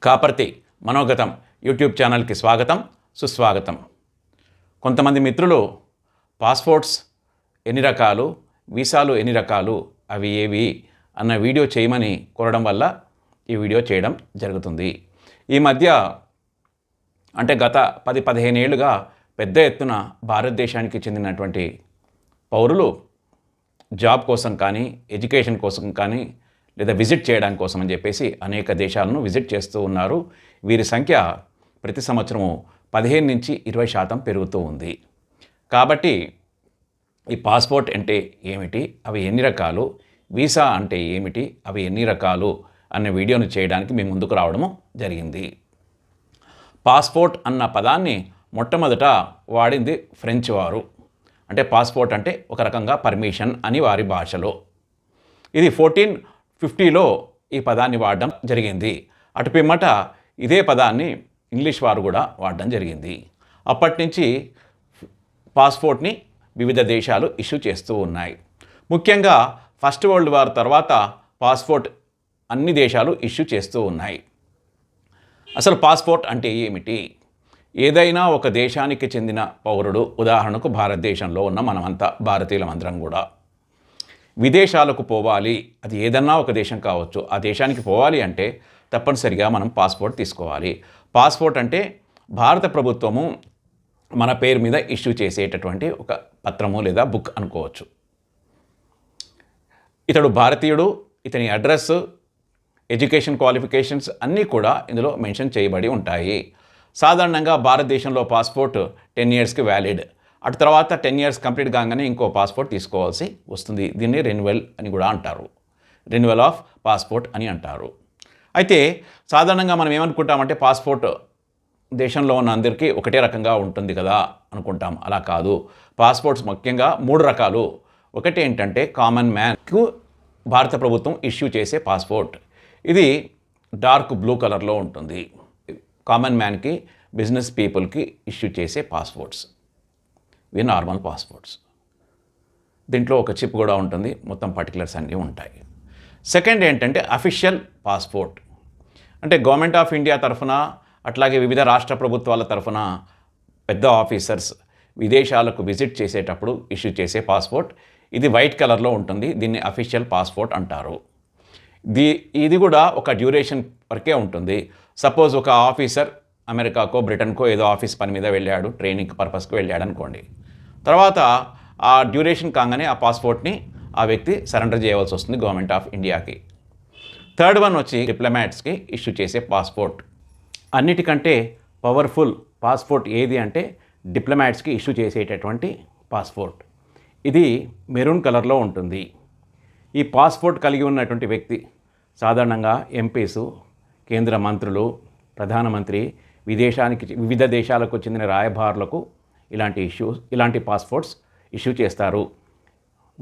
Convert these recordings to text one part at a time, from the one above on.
Kaparthi మనోగతం YouTube ఛానల్కి స్వాగతం సుస్వాగతం. కొంతమంది మిత్రులు పాస్పోర్ట్స్ ఎన్ని రకాలు, వీసాలు ఎన్ని రకాలు, అవి ఏవి అన్న వీడియో చేయమని కోరడం వల్ల ఈ వీడియో చేయడం జరుగుతుంది. ఈ మధ్య అంటే గత 10-15 ఏళ్ళుగా పెద్ద ఎత్తున భారతదేశానికి చెందినటువంటి పౌరులు జాబ్ కోసం కానీ, ఎడ్యుకేషన్ కోసం కానీ, లేదా విజిట్ చేయడానికి కోసం అని చెప్పేసి అనేక దేశాలను విజిట్ చేస్తూ ఉన్నారు. వీరి సంఖ్య ప్రతి సంవత్సరము 15-20% పెరుగుతూ ఉంది. కాబట్టి ఈ పాస్పోర్ట్ అంటే ఏమిటి, అవి ఎన్ని రకాలు, వీసా అంటే ఏమిటి, అవి ఎన్ని రకాలు అనే వీడియోను చేయడానికి మేము ముందుకు రావడము జరిగింది. పాస్పోర్ట్ అన్న పదాన్ని మొట్టమొదట వాడింది ఫ్రెంచ్ వారు. అంటే పాస్పోర్ట్ అంటే ఒక రకంగా పర్మిషన్ అని వారి భాషలో. ఇది 1450లో ఈ పదాన్ని వాడడం జరిగింది. అటు పిమ్మట ఇదే పదాన్ని ఇంగ్లీష్ వారు కూడా వాడడం జరిగింది. అప్పటి నుంచి పాస్పోర్ట్ని వివిధ దేశాలు ఇష్యూ చేస్తూ ఉన్నాయి. ముఖ్యంగా ఫస్ట్ వరల్డ్ వార్ తర్వాత పాస్పోర్ట్ అన్ని దేశాలు ఇష్యూ చేస్తూ ఉన్నాయి. అసలు పాస్పోర్ట్ అంటే ఏమిటి? ఏదైనా ఒక దేశానికి చెందిన పౌరుడు, ఉదాహరణకు భారతదేశంలో ఉన్న మనమంతా భారతీయులమందరం కూడా విదేశాలకు పోవాలి, అది ఏదన్నా ఒక దేశం కావచ్చు, ఆ దేశానికి పోవాలి అంటే తప్పనిసరిగా మనం పాస్పోర్ట్ తీసుకోవాలి. పాస్పోర్ట్ అంటే భారత ప్రభుత్వము మన పేరు మీద ఇష్యూ చేసేటటువంటి ఒక పత్రము లేదా బుక్ అనుకోవచ్చు. ఇతడు భారతీయుడు, ఇతని అడ్రస్, ఎడ్యుకేషన్ క్వాలిఫికేషన్స్ అన్నీ కూడా ఇందులో మెన్షన్ చేయబడి ఉంటాయి. సాధారణంగా భారతదేశంలో పాస్పోర్ట్ 10 ఇయర్స్కి వ్యాలిడ్. అటు తర్వాత 10 ఇయర్స్ కంప్లీట్ కాగానే ఇంకో పాస్పోర్ట్ తీసుకోవాల్సి వస్తుంది. దీన్ని రెన్యువల్ అని కూడా అంటారు. రెన్యువల్ ఆఫ్ పాస్పోర్ట్ అని అంటారు. అయితే సాధారణంగా మనం ఏమనుకుంటామంటే పాస్పోర్ట్ దేశంలో ఉన్న అందరికీ ఒకటే రకంగా ఉంటుంది కదా అనుకుంటాం. అలా కాదు. పాస్పోర్ట్స్ ముఖ్యంగా 3 రకాలు. ఒకటి ఏంటంటే కామన్ మ్యాన్కు భారత ప్రభుత్వం ఇష్యూ చేసే పాస్పోర్ట్. ఇది డార్క్ బ్లూ కలర్లో ఉంటుంది. కామన్ మ్యాన్కి, బిజినెస్ పీపుల్కి ఇష్యూ చేసే పాస్పోర్ట్స్. ఇవి నార్మల్ పాస్పోర్ట్స్. దీంట్లో ఒక చిప్ కూడా ఉంటుంది. మొత్తం పర్టికులర్స్ అన్నీ ఉంటాయి. సెకండ్ ఏంటంటే అఫీషియల్ పాస్పోర్ట్. అంటే గవర్నమెంట్ ఆఫ్ ఇండియా తరఫున, అట్లాగే వివిధ రాష్ట్ర ప్రభుత్వాల తరఫున పెద్ద ఆఫీసర్స్ విదేశాలకు విజిట్ చేసేటప్పుడు ఇష్యూ చేసే పాస్పోర్ట్. ఇది వైట్ కలర్లో ఉంటుంది. దీన్ని అఫీషియల్ పాస్పోర్ట్ అంటారు. ఇది కూడా ఒక డ్యూరేషన్ వరకే ఉంటుంది. సపోజ్ ఒక ఆఫీసర్ అమెరికాకో బ్రిటన్కో ఏదో ఆఫీస్ పని మీద వెళ్ళాడు, ట్రైనింగ్ పర్పస్కి వెళ్ళాడు అనుకోండి. తర్వాత ఆ డ్యూరేషన్ కాగానే ఆ పాస్పోర్ట్ని ఆ వ్యక్తి సరెండర్ చేయవలసి వస్తుంది గవర్నమెంట్ ఆఫ్ ఇండియాకి. థర్డ్ వన్ వచ్చి డిప్లొమాట్స్కి ఇష్యూ చేసే పాస్పోర్ట్. అన్నిటికంటే పవర్ఫుల్ పాస్పోర్ట్ ఏది అంటే డిప్లొమాట్స్కి ఇష్యూ చేసేటటువంటి పాస్పోర్ట్. ఇది మెరూన్ కలర్లో ఉంటుంది. ఈ పాస్పోర్ట్ కలిగి ఉన్నటువంటి వ్యక్తి సాధారణంగా ఎంపీసు, కేంద్ర మంత్రులు, ప్రధానమంత్రి, వివిధ దేశాలకు చెందిన రాయబారులకు ఇలాంటి పాస్పోర్ట్స్ ఇష్యూ చేస్తారు.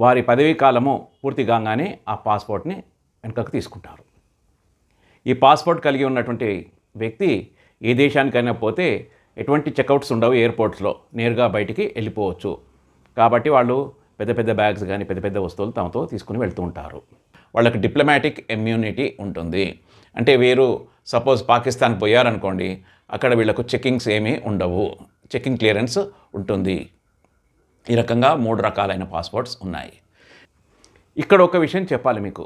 వారి పదవీ కాలము పూర్తి కాగానే ఆ పాస్పోర్ట్ని వెనుకకు తీసుకుంటారు. ఈ పాస్పోర్ట్ కలిగి ఉన్నటువంటి వ్యక్తి ఏ దేశానికైనా పోతే ఎటువంటి చెక్అవుట్స్ ఉండవు. ఎయిర్పోర్ట్స్లో నేరుగా బయటికి వెళ్ళిపోవచ్చు. కాబట్టి వాళ్ళు పెద్ద పెద్ద బ్యాగ్స్ కానీ పెద్ద పెద్ద వస్తువులు తమతో తీసుకుని వెళ్తూ ఉంటారు. వాళ్ళకి డిప్లొమాటిక్ ఇమ్యూనిటీ ఉంటుంది. అంటే వీరు సపోజ్ పాకిస్తాన్ పోయారనుకోండి, అక్కడ వీళ్ళకు చెకింగ్స్ ఏమీ ఉండవు. చెకింగ్ క్లియరెన్స్ ఉంటుంది. ఈ రకంగా 3 రకాలైన పాస్పోర్ట్స్ ఉన్నాయి. ఇక్కడ ఒక విషయం చెప్పాలి మీకు.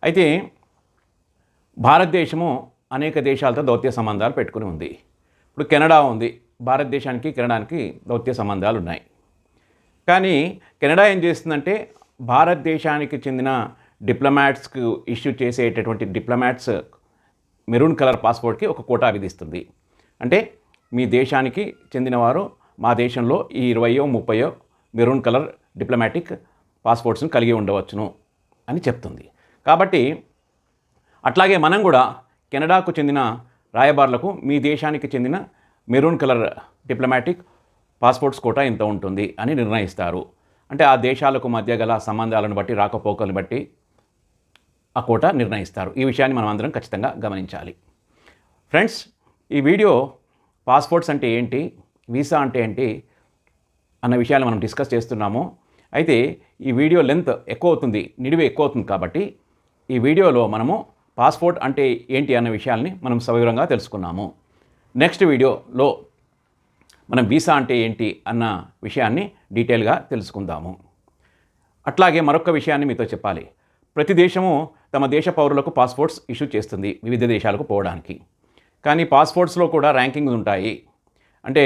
అయితే భారతదేశము అనేక దేశాలతో దౌత్య సంబంధాలు పెట్టుకుని ఉంది. ఇప్పుడు కెనడా ఉంది. భారతదేశానికి కెనడాకి దౌత్య సంబంధాలు ఉన్నాయి. కానీ కెనడా ఏం చేస్తుందంటే భారతదేశానికి చెందిన డిప్లొమాట్స్కు ఇష్యూ చేసేటటువంటి డిప్లొమాట్స్ మెరూన్ కలర్ పాస్పోర్ట్కి ఒక కోటా విధిస్తుంది. అంటే మీ దేశానికి చెందినవారు మా దేశంలో ఈ 20-30 మెరూన్ కలర్ డిప్లొమాటిక్ పాస్పోర్ట్స్ని కలిగి ఉండవచ్చును అని చెప్తుంది. కాబట్టి అట్లాగే మనం కూడా కెనడాకు చెందిన రాయబారులకు మీ దేశానికి చెందిన maroon colour diplomatic passports quota ఇంత ఉంటుంది అని నిర్ణయిస్తారు. అంటే ఆ దేశాలకు మధ్య గల సంబంధాలను బట్టి, రాకపోకలను బట్టి ఆ కోటా నిర్ణయిస్తారు. ఈ విషయాన్ని మనం అందరం ఖచ్చితంగా గమనించాలి. ఫ్రెండ్స్, ఈ వీడియో పాస్పోర్ట్స్ అంటే ఏంటి, వీసా అంటే ఏంటి అన్న విషయాలు మనం డిస్కస్ చేస్తున్నాము. అయితే ఈ వీడియో లెంత్ ఎక్కువ అవుతుంది, నిడివి ఎక్కువ అవుతుంది. కాబట్టి ఈ వీడియోలో మనము పాస్పోర్ట్ అంటే ఏంటి అన్న విషయాల్ని మనం సవివరంగా తెలుసుకున్నాము. నెక్స్ట్ వీడియోలో మనం వీసా అంటే ఏంటి అన్న విషయాన్ని డీటెయిల్గా తెలుసుకుందాము. అట్లాగే మరొక విషయాన్ని మీతో చెప్పాలి. ప్రతి దేశము తమ దేశ పౌరులకు పాస్పోర్ట్స్ ఇష్యూ చేస్తుంది వివిధ దేశాలకు పోవడానికి. కానీ పాస్పోర్ట్స్లో కూడా ర్యాంకింగ్స్ ఉంటాయి. అంటే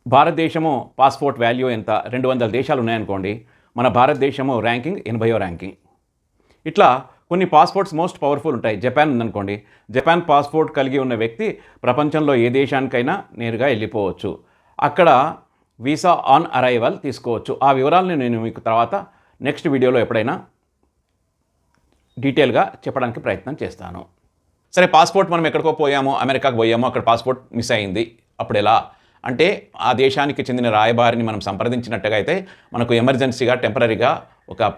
భారతదేశము పాస్పోర్ట్ వాల్యూ ఎంత 200 దేశాలు ఉన్నాయనుకోండి, మన భారతదేశము ర్యాంకింగ్ 80వ ర్యాంకింగ్. ఇట్లా కొన్ని పాస్పోర్ట్స్ మోస్ట్ పవర్ఫుల్ ఉంటాయి. జపాన్ ఉందనుకోండి, జపాన్ పాస్పోర్ట్ కలిగి ఉన్న వ్యక్తి ప్రపంచంలో ఏ దేశానికైనా నేరుగా వెళ్ళిపోవచ్చు. అక్కడ వీసా ఆన్ అరైవల్ తీసుకోవచ్చు. ఆ వివరాలను నేను మీకు తర్వాత నెక్స్ట్ వీడియోలో ఎప్పుడైనా డీటెయిల్గా చెప్పడానికి ప్రయత్నం చేస్తాను. సరే, పాస్పోర్ట్ మనం ఎక్కడికో పోయామో, అమెరికాకు పోయామో, అక్కడ పాస్పోర్ట్ మిస్ అయింది. అప్పుడు ఎలా అంటే ఆ దేశానికి చెందిన రాయబారిని మనం సంప్రదించినట్టుగా అయితే మనకు ఎమర్జెన్సీగా టెంపరీగా ఒక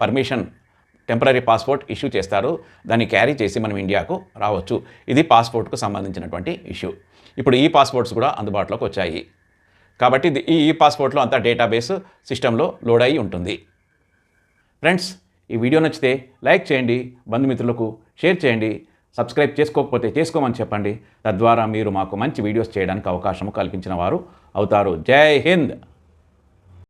టెంపరీ పాస్పోర్ట్ ఇష్యూ చేస్తారు. దాన్ని క్యారీ చేసి మనం ఇండియాకు రావచ్చు. ఇది పాస్పోర్ట్కు సంబంధించినటువంటి ఇష్యూ. ఇప్పుడు ఈ పాస్పోర్ట్స్ కూడా అందుబాటులోకి వచ్చాయి. కాబట్టి ఈ పాస్పోర్ట్లో అంతా డేటాబేస్ సిస్టంలో లోడ్ అయి ఉంటుంది. ఫ్రెండ్స్, ఈ వీడియో నచ్చితే లైక్ చేయండి, బంధుమిత్రులకు షేర్ చేయండి, సబ్స్క్రైబ్ చేసుకోకపోతే చేసుకోమని చెప్పండి. తద్వారా మీరు మాకు మంచి వీడియోస్ చేయడానికి అవకాశం కల్పించిన వారు అవుతారు. జై హింద్.